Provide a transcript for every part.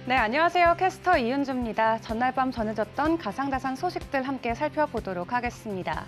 네, 안녕하세요. 캐스터 이은주입니다. 전날 밤 전해졌던 가상자산 소식들 함께 살펴보도록 하겠습니다.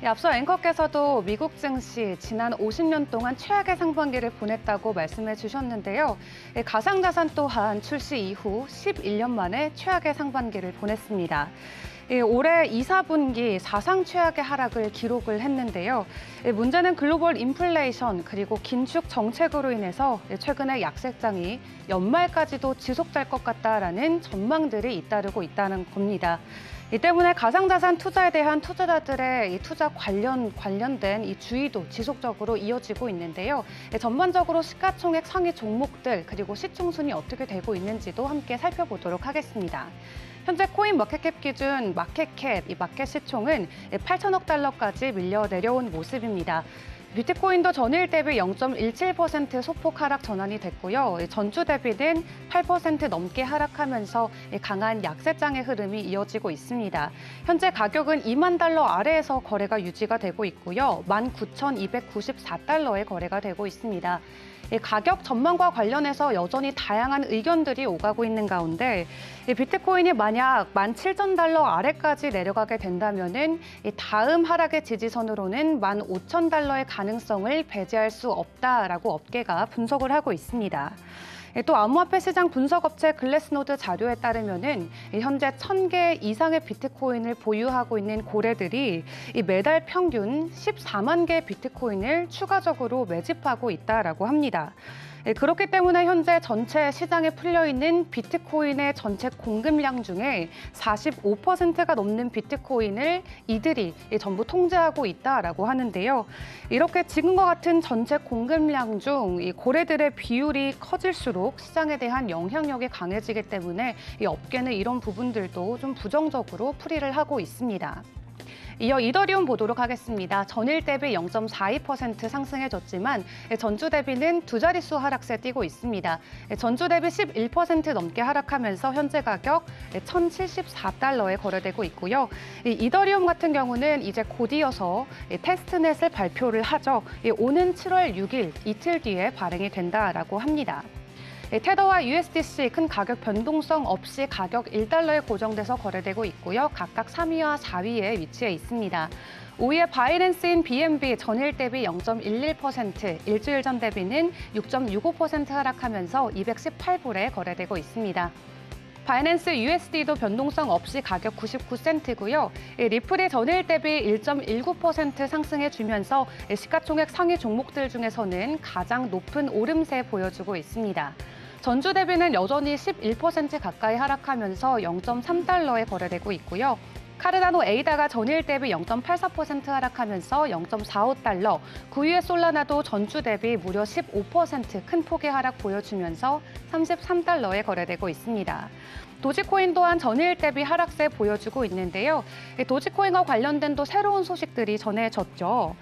앞서 앵커께서도 미국 증시 지난 50년 동안 최악의 상반기를 보냈다고 말씀해 주셨는데요. 가상자산 또한 출시 이후 11년 만에 최악의 상반기를 보냈습니다. 올해 2, 4분기 사상 최악의 하락을 기록을 했는데요. 문제는 글로벌 인플레이션 그리고 긴축 정책으로 인해서 최근에 약세장이 연말까지도 지속될 것 같다라는 전망들이 잇따르고 있다는 겁니다. 이 때문에 가상자산 투자에 대한 투자자들의 이 투자 관련된 이 주의도 지속적으로 이어지고 있는데요. 전반적으로 시가총액 상위 종목들 그리고 시총순위 어떻게 되고 있는지도 함께 살펴보도록 하겠습니다. 현재 코인 마켓캡 기준 마켓캡, 이 마켓 시총은 8천억 달러까지 밀려 내려온 모습입니다. 비트코인도 전일 대비 0.17% 소폭 하락 전환이 됐고요. 전주 대비는 8% 넘게 하락하면서 강한 약세장의 흐름이 이어지고 있습니다. 현재 가격은 2만 달러 아래에서 거래가 유지가 되고 있고요. 19,294달러에 거래가 되고 있습니다. 가격 전망과 관련해서 여전히 다양한 의견들이 오가고 있는 가운데 비트코인이 만약 17,000달러 아래까지 내려가게 된다면은 다음 하락의 지지선으로는 15,000달러의 가능성을 배제할 수 없다라고 업계가 분석을 하고 있습니다. 또 암호화폐 시장 분석업체 글래스노드 자료에 따르면은 현재 1,000개 이상의 비트코인을 보유하고 있는 고래들이 매달 평균 14만 개의 비트코인을 추가적으로 매집하고 있다라고 합니다. 그렇기 때문에 현재 전체 시장에 풀려있는 비트코인의 전체 공급량 중에 45%가 넘는 비트코인을 이들이 전부 통제하고 있다라고 하는데요. 이렇게 지금과 같은 전체 공급량 중 이 고래들의 비율이 커질수록 시장에 대한 영향력이 강해지기 때문에 이 업계는 이런 부분들도 좀 부정적으로 풀이를 하고 있습니다. 이어 이더리움 보도록 하겠습니다. 전일 대비 0.42% 상승해졌지만 전주 대비는 두 자릿수 하락세 띄고 있습니다. 전주 대비 11% 넘게 하락하면서 현재 가격 1,074달러에 거래되고 있고요. 이더리움 같은 경우는 이제 곧 이어서 테스트넷을 발표를 하죠. 오는 7월 6일 이틀 뒤에 발행이 된다라고 합니다. 테더와 USDC 큰 가격 변동성 없이 가격 1달러에 고정돼서 거래되고 있고요. 각각 3위와 4위에 위치해 있습니다. 5위의 바이낸스인 BNB 전일 대비 0.11%, 일주일 전 대비는 6.65% 하락하면서 218불에 거래되고 있습니다. 바이낸스 USD도 변동성 없이 가격 99센트고요. 리플이 전일 대비 1.19% 상승해주면서 시가총액 상위 종목들 중에서는 가장 높은 오름세 보여주고 있습니다. 전주 대비는 여전히 11% 가까이 하락하면서 0.3달러에 거래되고 있고요. 카르다노 에이다가 전일 대비 0.84% 하락하면서 0.45달러, 9위의 솔라나도 전주 대비 무려 15% 큰 폭의 하락 보여주면서 33달러에 거래되고 있습니다. 도지코인 또한 전일 대비 하락세 보여주고 있는데요. 도지코인과 관련된 또 새로운 소식들이 전해졌죠.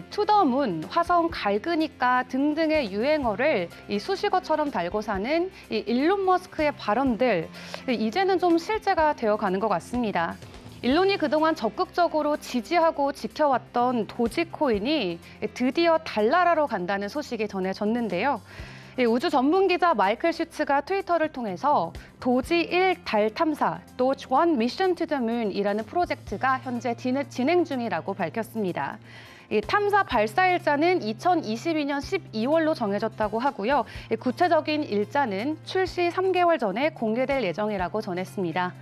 투더문, 화성 갈그니까 등등의 유행어를 이 수식어처럼 달고 사는 이 일론 머스크의 발언들, 이제는 좀 실제가 되어가는 것 같습니다. 일론이 그동안 적극적으로 지지하고 지켜왔던 도지코인이 드디어 달나라로 간다는 소식이 전해졌는데요. 우주 전문 기자 마이클 슈츠가 트위터를 통해서 도지 1 달 탐사, 도지 1 미션 투 더 문이라는 프로젝트가 현재 진행 중이라고 밝혔습니다. 탐사 발사 일자는 2022년 12월로 정해졌다고 하고요. 구체적인 일자는 출시 3개월 전에 공개될 예정이라고 전했습니다.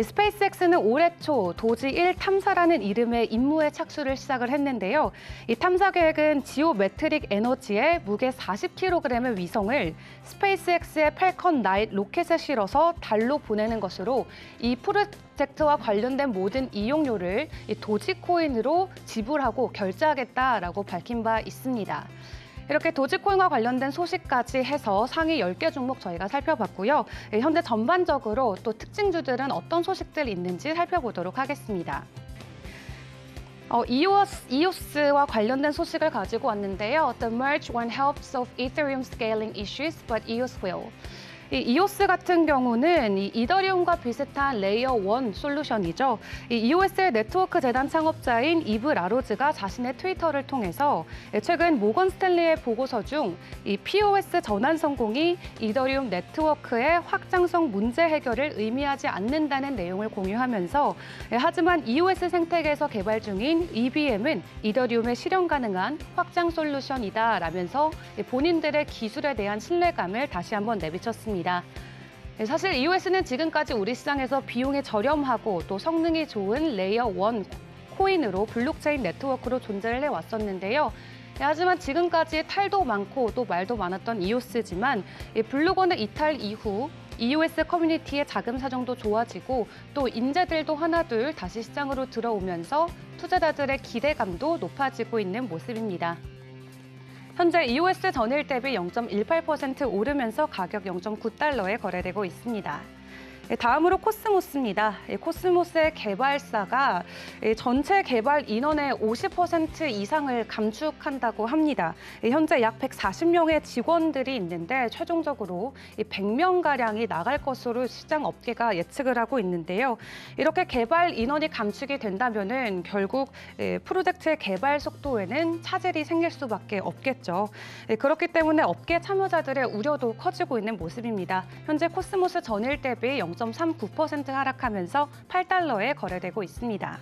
스페이스X는 올해 초 도지 1 탐사라는 이름의 임무에 착수를 시작을 했는데요. 이 탐사 계획은 지오메트릭 에너지의 무게 40kg의 위성을 스페이스X의 팰컨 9 로켓에 실어서 달로 보내는 것으로 이 프로젝트와 관련된 모든 이용료를 이 도지코인으로 지불하고 결제하겠다라고 밝힌 바 있습니다. 이렇게 도지코인과 관련된 소식까지 해서 상위 10개 종목 저희가 살펴봤고요. 현재 전반적으로 또 특징주들은 어떤 소식들이 있는지 살펴보도록 하겠습니다. EOS와 관련된 소식을 가지고 왔는데요. The merge won't help solve Ethereum scaling issues, but EOS will. 이 이오스 같은 경우는 이 이더리움과 비슷한 레이어 1 솔루션이죠. 이 EOS의 네트워크 재단 창업자인 이브 라로즈가 자신의 트위터를 통해서 최근 모건 스탠리의 보고서 중 이 POS 전환 성공이 이더리움 네트워크의 확장성 문제 해결을 의미하지 않는다는 내용을 공유하면서 하지만 EOS 생태계에서 개발 중인 EVM은 이더리움에 실현 가능한 확장 솔루션이다라면서 본인들의 기술에 대한 신뢰감을 다시 한번 내비쳤습니다. 사실 EOS는 지금까지 우리 시장에서 비용이 저렴하고 또 성능이 좋은 레이어 1 코인으로 블록체인 네트워크로 존재를 해왔었는데요. 하지만 지금까지 탈도 많고 또 말도 많았던 EOS지만 블록원의 이탈 이후 EOS 커뮤니티의 자금 사정도 좋아지고 또 인재들도 하나둘 다시 시장으로 들어오면서 투자자들의 기대감도 높아지고 있는 모습입니다. 현재 EOS 전일 대비 0.18% 오르면서 가격 0.9달러에 거래되고 있습니다. 다음으로 코스모스입니다. 코스모스의 개발사가 전체 개발 인원의 50% 이상을 감축한다고 합니다. 현재 약 140명의 직원들이 있는데 최종적으로 100명가량이 나갈 것으로 시장 업계가 예측을 하고 있는데요. 이렇게 개발 인원이 감축이 된다면은 결국 프로젝트의 개발 속도에는 차질이 생길 수밖에 없겠죠. 그렇기 때문에 업계 참여자들의 우려도 커지고 있는 모습입니다. 현재 코스모스 전일 대비 0.39% 하락하면서 8달러에 거래되고 있습니다.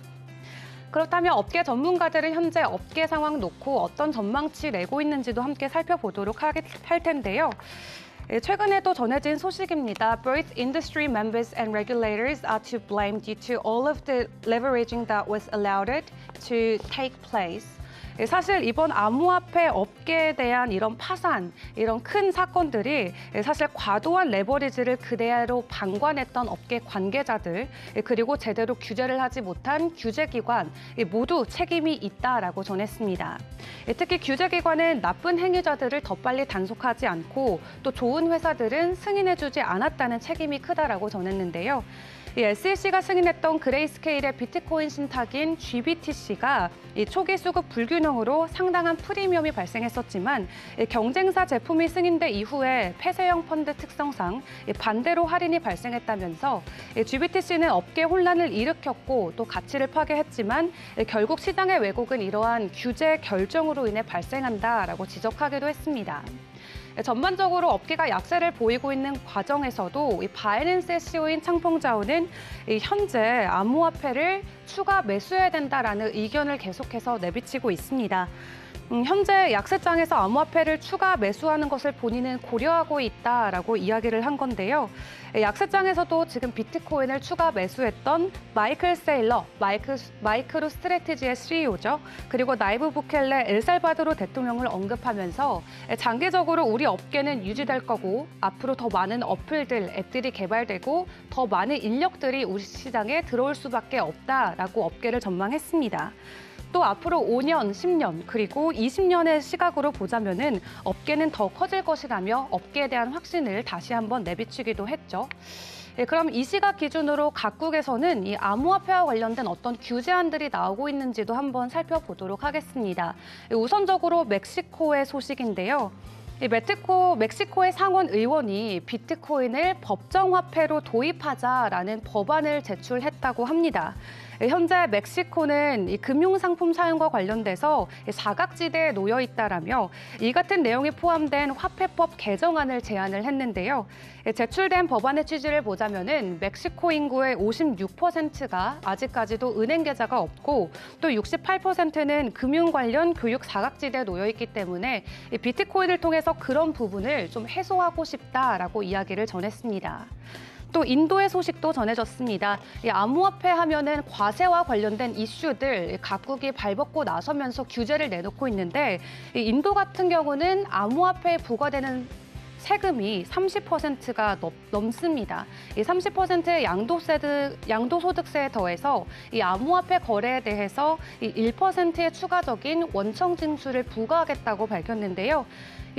그렇다면 업계 전문가들은 현재 업계 상황 놓고 어떤 전망치 내고 있는지도 함께 살펴보도록 할 텐데요. 최근에도 전해진 소식입니다. Both industry members and regulators are to blame due to all of the leveraging that was allowed to take place. 사실 이번 암호화폐 업계에 대한 이런 파산, 이런 큰 사건들이 사실 과도한 레버리지를 그대로 방관했던 업계 관계자들, 그리고 제대로 규제를 하지 못한 규제기관 모두 책임이 있다라고 전했습니다. 특히 규제기관은 나쁜 행위자들을 더 빨리 단속하지 않고 또 좋은 회사들은 승인해주지 않았다는 책임이 크다라고 전했는데요. SEC가 승인했던 그레이스케일의 비트코인 신탁인 GBTC가 초기 수급 불균형으로 상당한 프리미엄이 발생했었지만 경쟁사 제품이 승인된 이후에 폐쇄형 펀드 특성상 반대로 할인이 발생했다면서 GBTC는 업계 혼란을 일으켰고 또 가치를 파괴했지만 결국 시장의 왜곡은 이러한 규제 결정으로 인해 발생한다라고 지적하기도 했습니다. 전반적으로 업계가 약세를 보이고 있는 과정에서도 바이낸스의 CEO인 창펑자오는 현재 암호화폐를 추가 매수해야 된다라는 의견을 계속해서 내비치고 있습니다. 현재 약세장에서 암호화폐를 추가 매수하는 것을 본인은 고려하고 있다라고 이야기를 한 건데요. 약세장에서도 지금 비트코인을 추가 매수했던 마이클 세일러, 마이크로 스트래티지의 CEO죠. 그리고 나이브 부켈레 엘살바도르 대통령을 언급하면서 장기적으로 우리 업계는 유지될 거고 앞으로 더 많은 어플들, 앱들이 개발되고 더 많은 인력들이 우리 시장에 들어올 수밖에 없다라고 업계를 전망했습니다. 또 앞으로 5년, 10년, 그리고 20년의 시각으로 보자면은 업계는 더 커질 것이라며 업계에 대한 확신을 다시 한번 내비치기도 했죠. 그럼 이 시각 기준으로 각국에서는 이 암호화폐와 관련된 어떤 규제안들이 나오고 있는지도 한번 살펴보도록 하겠습니다. 우선적으로 멕시코의 소식인데요. 멕시코의 상원 의원이 비트코인을 법정화폐로 도입하자라는 법안을 제출했다고 합니다. 현재 멕시코는 이 금융상품 사용과 관련돼서 사각지대에 놓여 있다라며 이 같은 내용이 포함된 화폐법 개정안을 제안을 했는데요. 제출된 법안의 취지를 보자면은 멕시코 인구의 56%가 아직까지도 은행 계좌가 없고 또 68%는 금융 관련 교육 사각지대에 놓여 있기 때문에 비트코인을 통해서 그런 부분을 좀 해소하고 싶다라고 이야기를 전했습니다. 또 인도의 소식도 전해졌습니다. 이 암호화폐 하면은 과세와 관련된 이슈들 각국이 발벗고 나서면서 규제를 내놓고 있는데 이 인도 같은 경우는 암호화폐에 부과되는 세금이 30%가 넘습니다. 이 30%의 양도소득세에 더해서 이 암호화폐 거래에 대해서 이 1%의 추가적인 원청 징수를 부과하겠다고 밝혔는데요.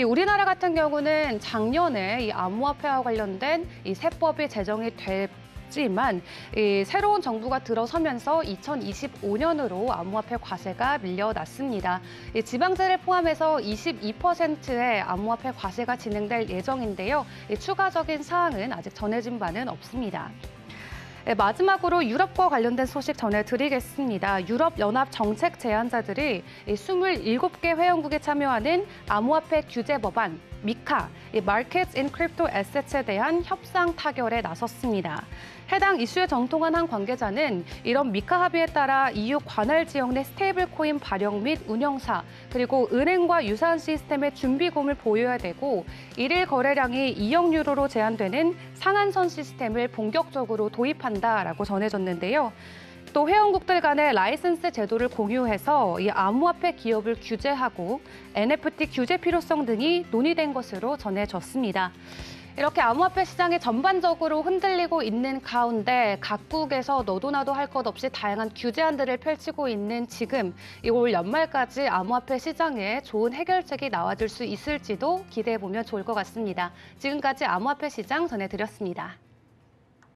우리나라 같은 경우는 작년에 이 암호화폐와 관련된 이 세법이 제정이 있었지만 이 새로운 정부가 들어서면서 2025년으로 암호화폐 과세가 밀려났습니다. 이 지방세를 포함해서 22%의 암호화폐 과세가 진행될 예정인데요. 이 추가적인 사항은 아직 전해진 바는 없습니다. 네, 마지막으로 유럽과 관련된 소식 전해드리겠습니다. 유럽연합 정책 제안자들이 27개 회원국에 참여하는 암호화폐 규제 법안 미카, Markets in Crypto Assets에 대한 협상 타결에 나섰습니다. 해당 이슈에 정통한 한 관계자는 이런 미카 합의에 따라 EU 관할 지역 내 스테이블 코인 발행 및 운영사, 그리고 은행과 유사한 시스템의 준비금을 보유해야 되고 일일 거래량이 2억 유로로 제한되는 상한선 시스템을 본격적으로 도입한다라고 전해졌는데요. 또 회원국들 간의 라이센스 제도를 공유해서 이 암호화폐 기업을 규제하고 NFT 규제 필요성 등이 논의된 것으로 전해졌습니다. 이렇게 암호화폐 시장이 전반적으로 흔들리고 있는 가운데 각국에서 너도나도 할 것 없이 다양한 규제안들을 펼치고 있는 지금 올 연말까지 암호화폐 시장에 좋은 해결책이 나와줄 수 있을지도 기대해보면 좋을 것 같습니다. 지금까지 암호화폐 시장 전해드렸습니다.